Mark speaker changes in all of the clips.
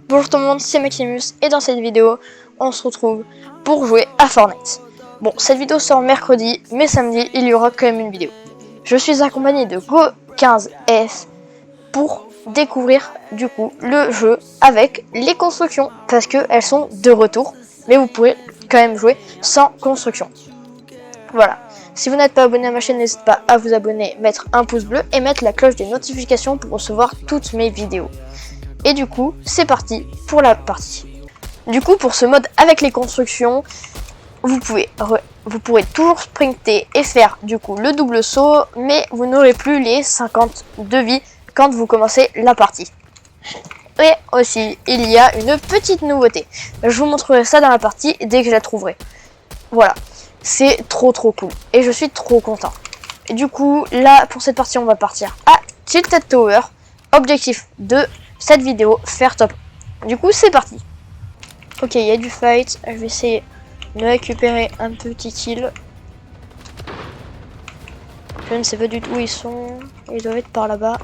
Speaker 1: Bonjour tout le monde, c'est Maximus et dans cette vidéo, on se retrouve pour jouer à Fortnite. Bon, cette vidéo sort mercredi, mais samedi, il y aura quand même une vidéo. Je suis accompagné de Go15F pour découvrir du coup le jeu avec les constructions, parce qu'elles sont de retour, mais vous pourrez quand même jouer sans construction. Voilà. Si vous n'êtes pas abonné à ma chaîne, n'hésitez pas à vous abonner, mettre un pouce bleu et mettre la cloche des notifications pour recevoir toutes mes vidéos. Et du coup, c'est parti pour la partie. Du coup, pour ce mode avec les constructions, vous pourrez toujours sprinter et faire du coup le double saut, mais vous n'aurez plus les 50 de vie quand vous commencez la partie. Et aussi, il y a une petite nouveauté. Je vous montrerai ça dans la partie dès que je la trouverai. Voilà, c'est trop cool et je suis trop content. Et du coup, là, pour cette partie, on va partir à Tilted Tower. Objectif de cette vidéo, faire top. Du coup, c'est parti. Ok, il y a du fight. Je vais essayer de récupérer un petit kill. Je ne sais pas du tout où ils sont. Ils doivent être par là-bas.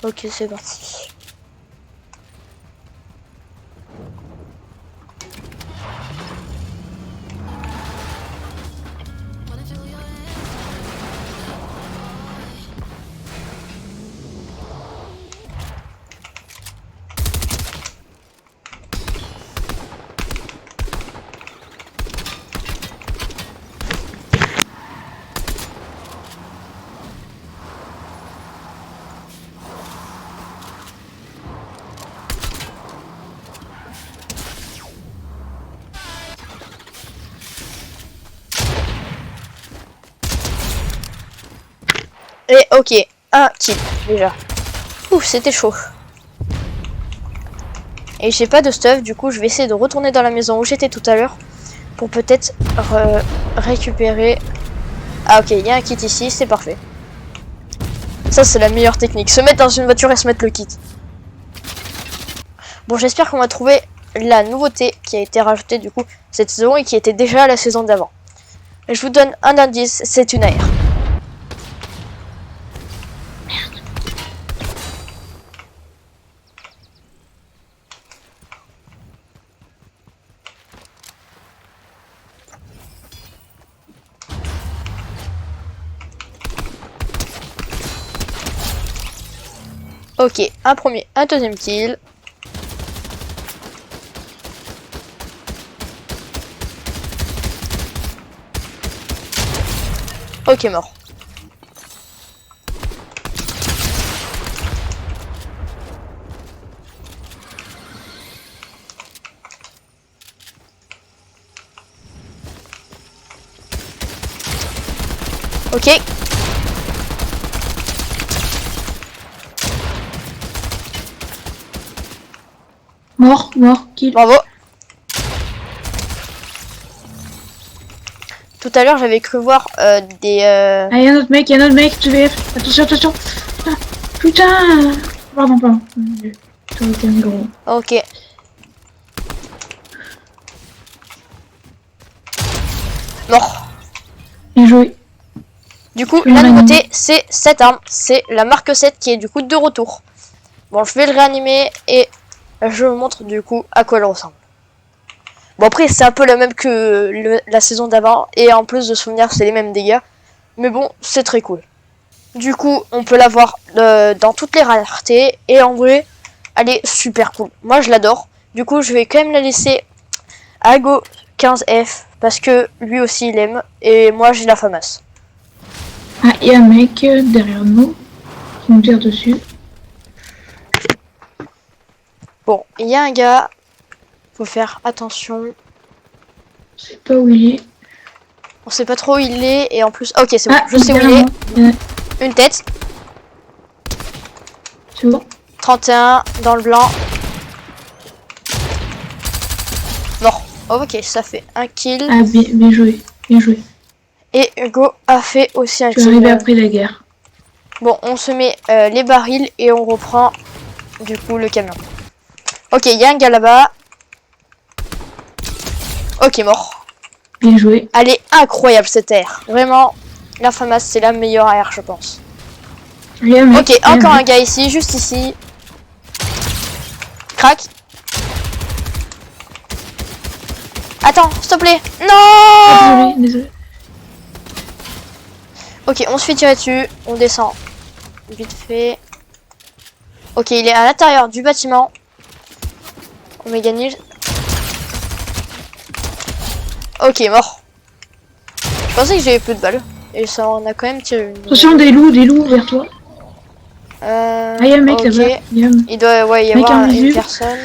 Speaker 1: Ok, c'est parti. Et ok, un kill déjà. Ouf, c'était chaud. Et j'ai pas de stuff, du coup je vais essayer de retourner dans la maison où j'étais tout à l'heure pour peut-être récupérer. Ah ok, il y a un kit ici, c'est parfait. Ça c'est la meilleure technique, se mettre dans une voiture et se mettre le kit. Bon, j'espère qu'on va trouver la nouveauté qui a été rajoutée du coup cette saison et qui était déjà la saison d'avant. Je vous donne un indice, c'est une AR. Ok, un premier, un deuxième kill. Ok, mort. Ok.
Speaker 2: Mort, kill.
Speaker 1: Bravo. Tout à l'heure, j'avais cru voir des...
Speaker 2: Ah, y'a un autre mec, tu VF. Attention. Ah, putain. Pardon. Toi, t'es un gros.
Speaker 1: Ok. Mort.
Speaker 2: Bien joué.
Speaker 1: Du coup, la nouveauté, c'est cette arme. C'est la Mark 7 qui est du coup de retour. Bon, je vais le réanimer et je vous montre du coup à quoi elle ressemble. Bon, après, c'est un peu la même que la saison d'avant. Et en plus de souvenirs, c'est les mêmes dégâts. Mais bon, c'est très cool. Du coup, on peut l'avoir dans toutes les raretés. Et en vrai, elle est super cool. Moi, je l'adore. Du coup, je vais quand même la laisser à Go15F. Parce que lui aussi, il aime. Et moi, j'ai la FAMAS.
Speaker 2: Ah, y'a un mec derrière nous qui nous tire dessus.
Speaker 1: Bon, il y a un gars. Faut faire attention.
Speaker 2: On sait pas où il est.
Speaker 1: On sait pas trop où il est. Et en plus... Ok, c'est bon.
Speaker 2: Ah,
Speaker 1: Je sais où il est.
Speaker 2: est.
Speaker 1: Une tête.
Speaker 2: C'est bon.
Speaker 1: 31 dans le blanc. Mort. Oh, ok, ça fait un kill.
Speaker 2: Ah, bien joué.
Speaker 1: Et Hugo a fait aussi un
Speaker 2: Je suis
Speaker 1: kill.
Speaker 2: arrivé après la guerre.
Speaker 1: Bon, on se met les barils et on reprend du coup le camion. Ok, il y a un gars là-bas. Ok, mort.
Speaker 2: Bien joué.
Speaker 1: Elle est incroyable cette air. Vraiment, la FAMAS c'est la meilleure AR je pense.
Speaker 2: Il y a un mec,
Speaker 1: Ok,
Speaker 2: il y a
Speaker 1: encore un
Speaker 2: mec.
Speaker 1: gars ici, juste ici. Crac. Attends, s'il te plaît. Non.
Speaker 2: Ah, désolé.
Speaker 1: Ok, on se fait tirer dessus. On descend. Vite fait. Ok, il est à l'intérieur du bâtiment. On va gagner. Ok, mort. Je pensais que j'avais peu de balles. Et ça en a quand même tiré une.
Speaker 2: Attention, des loups vers toi. Ah, il y a un mec
Speaker 1: Ok.
Speaker 2: là-bas.
Speaker 1: Il doit ouais, y
Speaker 2: Mec
Speaker 1: avoir une
Speaker 2: invisible.
Speaker 1: personne.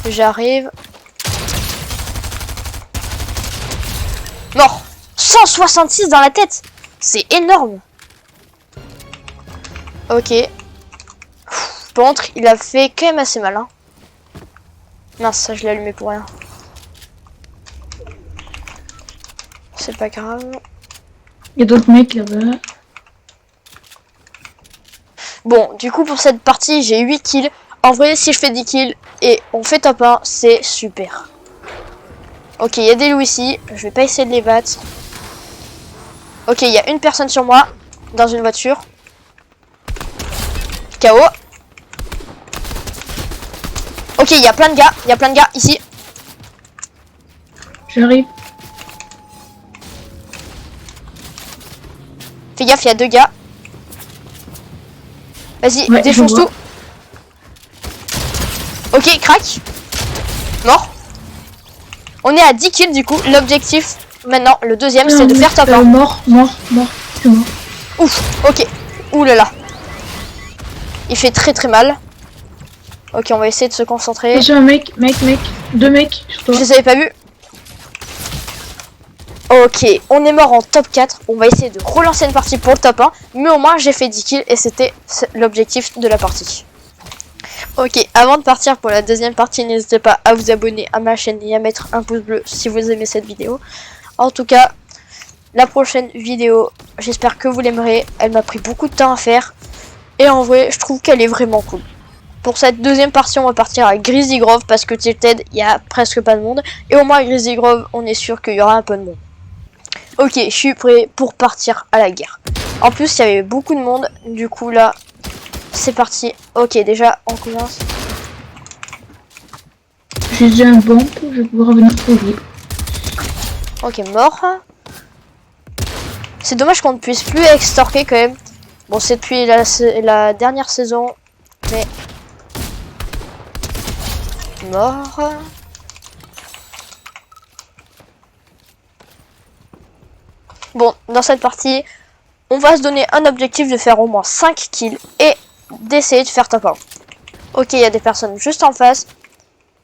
Speaker 1: J'arrive. Mort. 166 dans la tête. C'est énorme. Ok. Par contre, il a fait quand même assez mal. Hein. Mince, ça je l'ai allumé pour rien. C'est pas grave.
Speaker 2: Il y a d'autres mecs là-bas.
Speaker 1: Bon, du coup, pour cette partie, j'ai 8 kills. En vrai, si je fais 10 kills et on fait top 1, c'est super. Ok, il y a des loups ici. Je vais pas essayer de les battre. Ok, il y a une personne sur moi. Dans une voiture. KO. Ok, il y a plein de gars. Il y a plein de gars ici.
Speaker 2: J'arrive.
Speaker 1: Fais gaffe, il y a 2 gars. Vas-y,
Speaker 2: Ouais,
Speaker 1: défonce
Speaker 2: je vois.
Speaker 1: tout. Ok, crac. Mort. On est à 10 kills du coup. L'objectif maintenant, le deuxième, c'est de faire top 1.
Speaker 2: Mort. C'est mort.
Speaker 1: Ouf, ok. Ouh là là. Il fait très très mal. Ok, on va essayer de se concentrer.
Speaker 2: Attention, un mec. Deux mecs sur toi.
Speaker 1: Je les avais pas vus. Ok, on est mort en top 4. On va essayer de relancer une partie pour le top 1. Mais au moins, j'ai fait 10 kills et c'était l'objectif de la partie. Ok, avant de partir pour la deuxième partie, n'hésitez pas à vous abonner à ma chaîne et à mettre un pouce bleu si vous aimez cette vidéo. En tout cas, la prochaine vidéo, j'espère que vous l'aimerez. Elle m'a pris beaucoup de temps à faire. Et en vrai, je trouve qu'elle est vraiment cool. Pour cette deuxième partie, on va partir à Grizzly Grove parce que Tilted, il y a presque pas de monde. Et au moins à Grizzly Grove, on est sûr qu'il y aura un peu de monde. Ok, je suis prêt pour partir à la guerre. En plus, il y avait beaucoup de monde. Du coup, là, c'est parti. Ok, déjà, on commence.
Speaker 2: J'ai déjà un bomb, je vais pouvoir venir trop vite.
Speaker 1: Ok, mort. C'est dommage qu'on ne puisse plus extorquer quand même. Bon, c'est depuis la dernière saison, mais... Mort. Bon, dans cette partie, on va se donner un objectif de faire au moins 5 kills et d'essayer de faire top 1. Ok, il y a des personnes juste en face.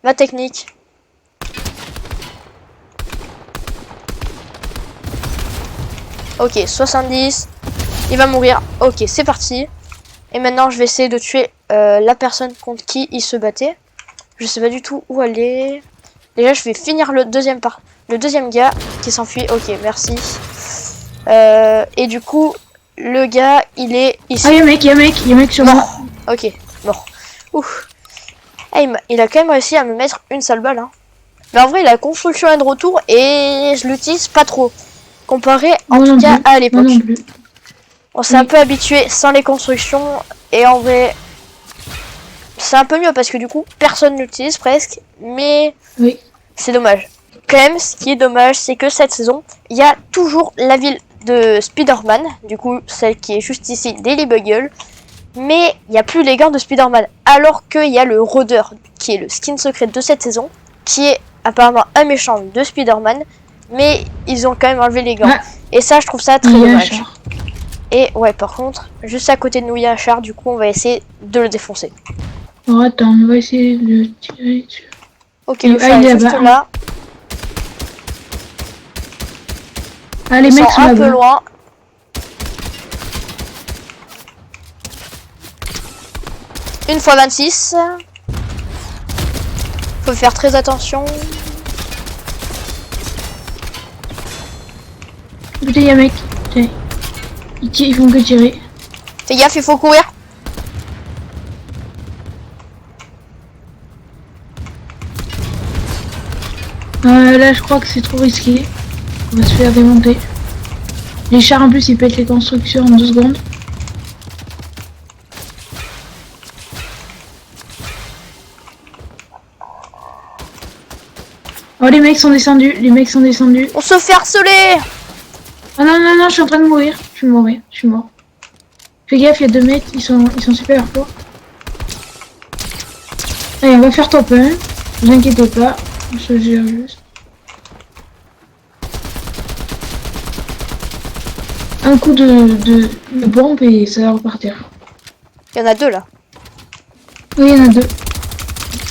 Speaker 1: Ma technique. Ok, 70. Il va mourir. Ok, c'est parti. Et maintenant, je vais essayer de tuer la personne contre qui il se battait. Je sais pas du tout où elle est. Déjà, je vais finir le deuxième gars qui s'enfuit. Ok, merci. Et du coup, le gars, il est ici.
Speaker 2: Ah, il y a un mec sur moi.
Speaker 1: Mort. Ok, mort. Ouf. Eh, il a quand même réussi à me mettre une seule balle. Hein. Mais en vrai, la construction est de retour et je l'utilise pas trop. Comparé en
Speaker 2: Moi
Speaker 1: tout
Speaker 2: non
Speaker 1: cas
Speaker 2: plus.
Speaker 1: à
Speaker 2: Moi
Speaker 1: l'époque.
Speaker 2: non plus.
Speaker 1: On s'est un peu habitué sans les constructions. Et en vrai, c'est un peu mieux parce que du coup, personne l'utilise presque. Mais
Speaker 2: Oui.
Speaker 1: c'est dommage. Quand même, ce qui est dommage, c'est que cette saison, il y a toujours la ville de Spider-Man. Du coup, celle qui est juste ici, Daily Bugle. Mais il n'y a plus les gants de Spider-Man. Alors qu'il y a le rôdeur, qui est le skin secret de cette saison. Qui est apparemment un méchant de Spider-Man. Mais ils ont quand même enlevé les gants.
Speaker 2: Ah,
Speaker 1: Et ça, je trouve ça très
Speaker 2: il y a un
Speaker 1: dommage.
Speaker 2: char.
Speaker 1: Et ouais, par contre, juste à côté de nous, il y a un char. Du coup, on va essayer de le défoncer.
Speaker 2: Oh, attends, on va essayer de tirer dessus.
Speaker 1: Ok,
Speaker 2: Et-
Speaker 1: le char
Speaker 2: il
Speaker 1: est
Speaker 2: est
Speaker 1: juste
Speaker 2: là-bas.
Speaker 1: là.
Speaker 2: Ah, les
Speaker 1: Ils
Speaker 2: mecs
Speaker 1: sont
Speaker 2: sont
Speaker 1: un peu
Speaker 2: là-bas.
Speaker 1: loin. Une fois 26. Faut faire très attention.
Speaker 2: Putain, il y a un mec. Tiens. Ils font que tirer.
Speaker 1: Fais gaffe, il faut courir.
Speaker 2: Là, je crois que c'est trop risqué. On va se faire démonter. Les chars en plus ils pètent les constructions en 2 secondes. Oh les mecs sont descendus, les mecs sont descendus.
Speaker 1: On se fait harceler.
Speaker 2: Ah non non non, je suis en train de mourir. Je suis mort, je suis mort. Fais gaffe, il y a 2 mecs, ils sont super forts. Allez, on va faire top 1. Ne vous inquiétez pas, on se gère juste. Un coup de bombe et ça va repartir.
Speaker 1: Il y en a 2 là.
Speaker 2: Oui, il y en a 2.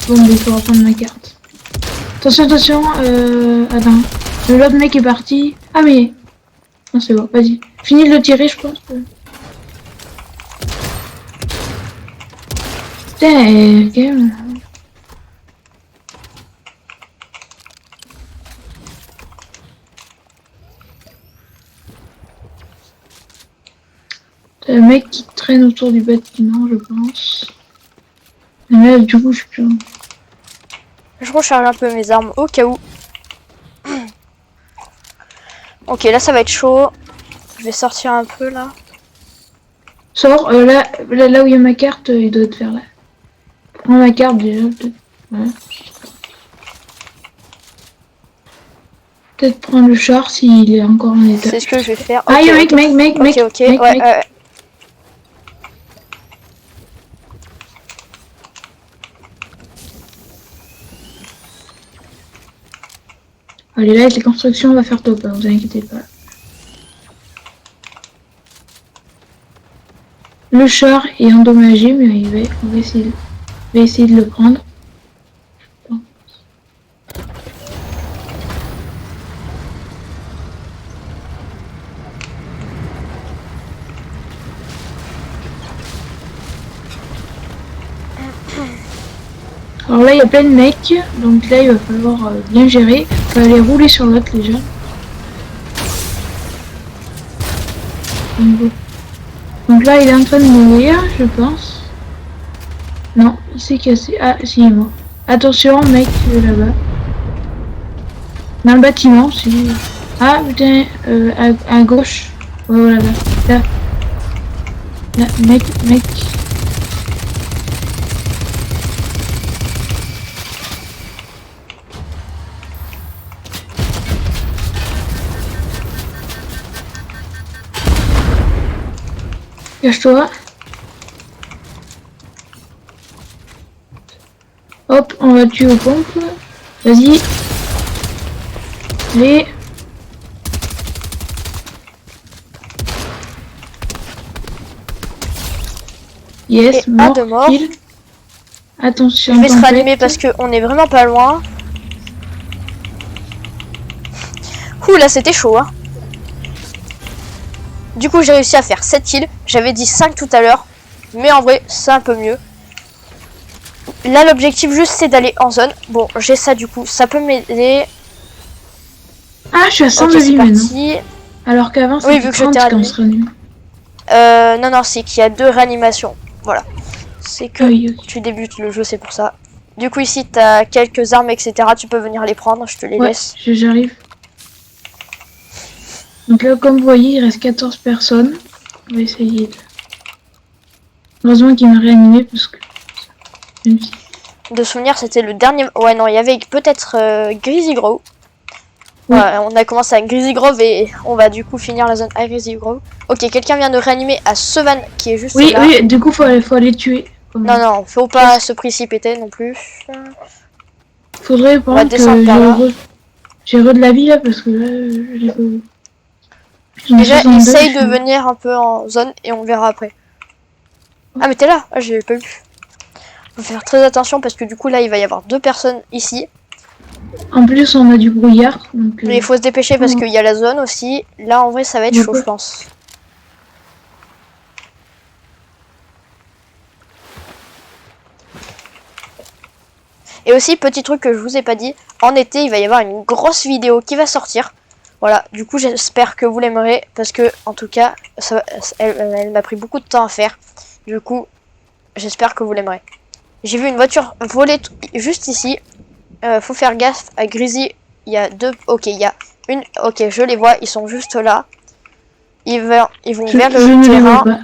Speaker 2: Bon, il faut reprendre ma carte. Attention, attention, attends. L'autre mec est parti. Ah mais... Non, c'est bon, vas-y. Finis de le tirer, je pense. Putain, ok. C'est le mec qui traîne autour du bâtiment, je pense. Mais là, du coup, je suis plus...
Speaker 1: Je recharge un peu mes armes au cas où. Ok, là ça va être chaud. Je vais sortir un peu là.
Speaker 2: Sors, là où il y a ma carte, il doit être vers là. Prends ma carte déjà, peut-être. Ouais. Peut-être prendre le char s'il est encore en état.
Speaker 1: C'est ce que je vais faire.
Speaker 2: Ah,
Speaker 1: Ok,
Speaker 2: il y a
Speaker 1: ok.
Speaker 2: mec.
Speaker 1: Ok, ouais.
Speaker 2: Allez, là, avec les constructions, on va faire top, hein, vous inquiétez pas. Le char est endommagé, mais on va essayer de le prendre. Alors là, il y a plein de mecs, donc là, il va falloir bien gérer. On va aller rouler sur l'autre, déjà. Donc là, il est en train de mourir, je pense. Non, il s'est cassé. Ah, si, il est mort. Attention, mec, là-bas. Dans le bâtiment, si. Ah, putain, à gauche. Ouais, voilà, là. Là, mec. Cache-toi. Hop, on va tuer aux pompes. Vas-y. Allez. Yes,
Speaker 1: Et
Speaker 2: mort.
Speaker 1: un de mort.
Speaker 2: Kill. Attention.
Speaker 1: Je vais se
Speaker 2: tempête.
Speaker 1: ranimer parce qu'on est vraiment pas loin. Ouh là c'était chaud hein. Du coup j'ai réussi à faire 7 kills. J'avais dit 5 tout à l'heure. Mais en vrai c'est un peu mieux. Là l'objectif juste c'est d'aller en zone. Bon j'ai ça du coup. Ça peut m'aider.
Speaker 2: Ah, je suis à 100
Speaker 1: Ok
Speaker 2: de
Speaker 1: c'est
Speaker 2: vie maintenant.
Speaker 1: parti.
Speaker 2: Alors qu'avant
Speaker 1: Oui,
Speaker 2: c'était
Speaker 1: vu que je
Speaker 2: 30
Speaker 1: t'ai
Speaker 2: quand on se ranime.
Speaker 1: Non c'est qu'il y a 2 réanimations. Voilà. C'est que
Speaker 2: Oui.
Speaker 1: tu débutes le jeu c'est pour ça. Du coup ici t'as quelques armes etc. Tu peux venir les prendre. Je te les
Speaker 2: Ouais,
Speaker 1: laisse.
Speaker 2: j'arrive. Donc là, comme vous voyez, il reste 14 personnes. On va essayer de... Heureusement qu'il m'a réanimé parce que...
Speaker 1: De souvenir, c'était le dernier... Ouais, non, il y avait peut-être Greasy Grove.
Speaker 2: Oui.
Speaker 1: Ouais, on a commencé à Greasy Grove et on va du coup finir la zone à Greasy Grove. Ok, quelqu'un vient de réanimer à Sevan qui est juste là.
Speaker 2: Oui, du coup, faut aller tuer.
Speaker 1: Non, faut pas se précipiter non plus.
Speaker 2: Faudrait
Speaker 1: On va
Speaker 2: prendre
Speaker 1: descendre par là.
Speaker 2: j'ai re de la vie là parce que là, j'ai pas...
Speaker 1: Déjà, essaye de venir un peu en zone et on verra après. Ah, mais t'es là? Ah, j'ai pas vu. Faut faire très attention parce que du coup, là, il va y avoir 2 personnes ici.
Speaker 2: En plus, on a du brouillard. Donc,
Speaker 1: Mais il faut se dépêcher parce qu'il y a la zone aussi. Là, en vrai, ça va être chaud, je pense. Et aussi, petit truc que je vous ai pas dit, en été, il va y avoir une grosse vidéo qui va sortir. Voilà, du coup, j'espère que vous l'aimerez parce que, en tout cas, elle m'a pris beaucoup de temps à faire. Du coup, j'espère que vous l'aimerez. J'ai vu une voiture voler juste ici. Faut faire gaffe à Greasy. Il y a 2. Ok, il y a une. Ok, je les vois. Ils sont juste là. Ils vont
Speaker 2: Je
Speaker 1: vers
Speaker 2: ne les
Speaker 1: le
Speaker 2: vois
Speaker 1: terrain.
Speaker 2: pas.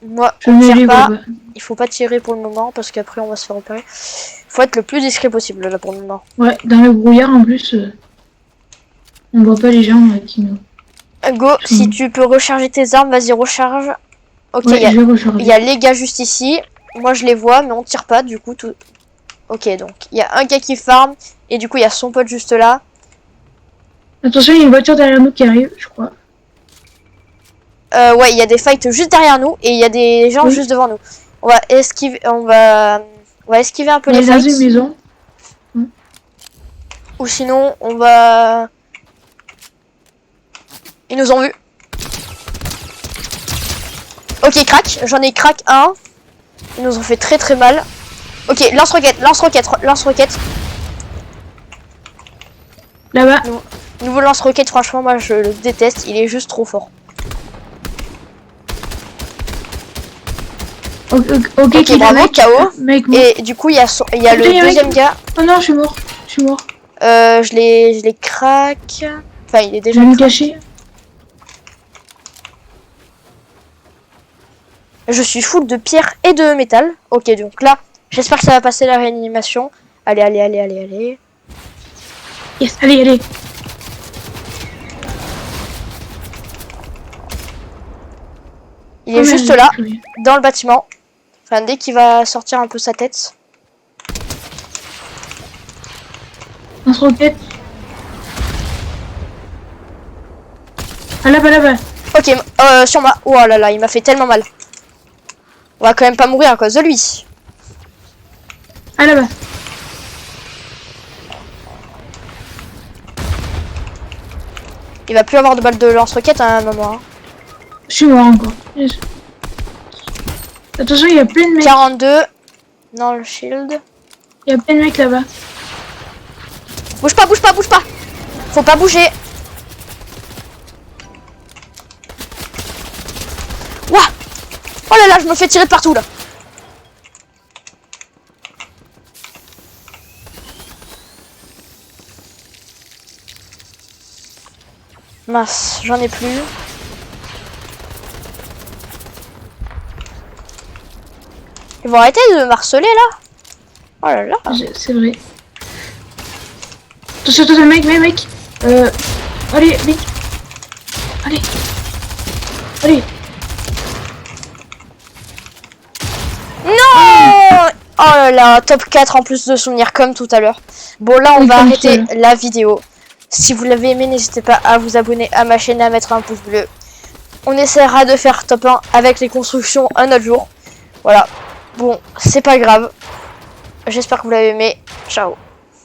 Speaker 1: Moi,
Speaker 2: Je
Speaker 1: on
Speaker 2: ne les
Speaker 1: tire
Speaker 2: vois
Speaker 1: pas.
Speaker 2: pas.
Speaker 1: Il faut pas tirer pour le moment parce qu'après on va se faire repérer. Faut être le plus discret possible là pour le moment.
Speaker 2: Ouais, dans le brouillard en plus, on voit pas les gens qui nous.
Speaker 1: Go, si tu peux recharger tes armes, vas-y recharge. Ok,
Speaker 2: Ouais, je vais
Speaker 1: il
Speaker 2: recharger.
Speaker 1: y a les gars juste ici. Moi je les vois mais on tire pas du coup tout. Ok, donc il y a un gars qui farm et du coup il y a son pote juste là.
Speaker 2: Attention, il y a une voiture derrière nous qui arrive, je crois.
Speaker 1: Ouais, il y a des fights juste derrière nous et il y a des gens
Speaker 2: Oui.
Speaker 1: juste devant nous. On va esquiver un peu
Speaker 2: On
Speaker 1: les
Speaker 2: est dans une
Speaker 1: fights.
Speaker 2: maison.
Speaker 1: Ou sinon, on va... Ils nous ont vus. Ok, crack. J'en ai crack un. Ils nous ont fait très très mal. Ok, lance-roquette, lance-roquette, lance-roquette.
Speaker 2: Là-bas.
Speaker 1: Nouveau lance-roquette, franchement, moi je le déteste. Il est juste trop fort.
Speaker 2: Ok, qui
Speaker 1: bravo, KO.
Speaker 2: Mec, mort.
Speaker 1: Et du coup, il y a le deuxième gars.
Speaker 2: Oh non, je suis mort. Je suis mort.
Speaker 1: Je l'ai crack. Enfin, il est
Speaker 2: Je
Speaker 1: déjà
Speaker 2: vais me
Speaker 1: crack.
Speaker 2: cacher.
Speaker 1: Je suis full de pierre et de métal. Ok, donc là, j'espère que ça va passer la réanimation. Allez, allez, allez, allez, allez.
Speaker 2: Yes, allez, allez.
Speaker 1: Il est juste là, dans le bâtiment. Enfin, dès qu'il va sortir un peu sa tête.
Speaker 2: On se roquette. Ah là-bas, là-bas.
Speaker 1: Ok, sur moi. Oh là là, il m'a fait tellement mal. On va quand même pas mourir à cause de lui.
Speaker 2: Ah là-bas.
Speaker 1: Il va plus avoir de balles de lance-roquette à un moment. Hein.
Speaker 2: Je suis mort encore. Attention, il y a plein de mecs.
Speaker 1: 42 dans le shield.
Speaker 2: Il y a plein de mecs là-bas.
Speaker 1: Bouge pas, bouge pas, bouge pas. Faut pas bouger. Ouah. Oh là là, je me fais tirer de partout là. Mince, j'en ai plus. Ils vont arrêter de marceler là. Oh là là.
Speaker 2: C'est vrai. Attention, attention, mec. Allez, vite. Allez. Allez.
Speaker 1: Non. Oh là là, top 4 en plus de souvenirs comme tout à l'heure. Bon là on va arrêter la vidéo. Si vous l'avez aimé, n'hésitez pas à vous abonner à ma chaîne et à mettre un pouce bleu. On essaiera de faire top 1 avec les constructions un autre jour. Voilà. Bon, c'est pas grave. J'espère que vous l'avez aimé. Ciao.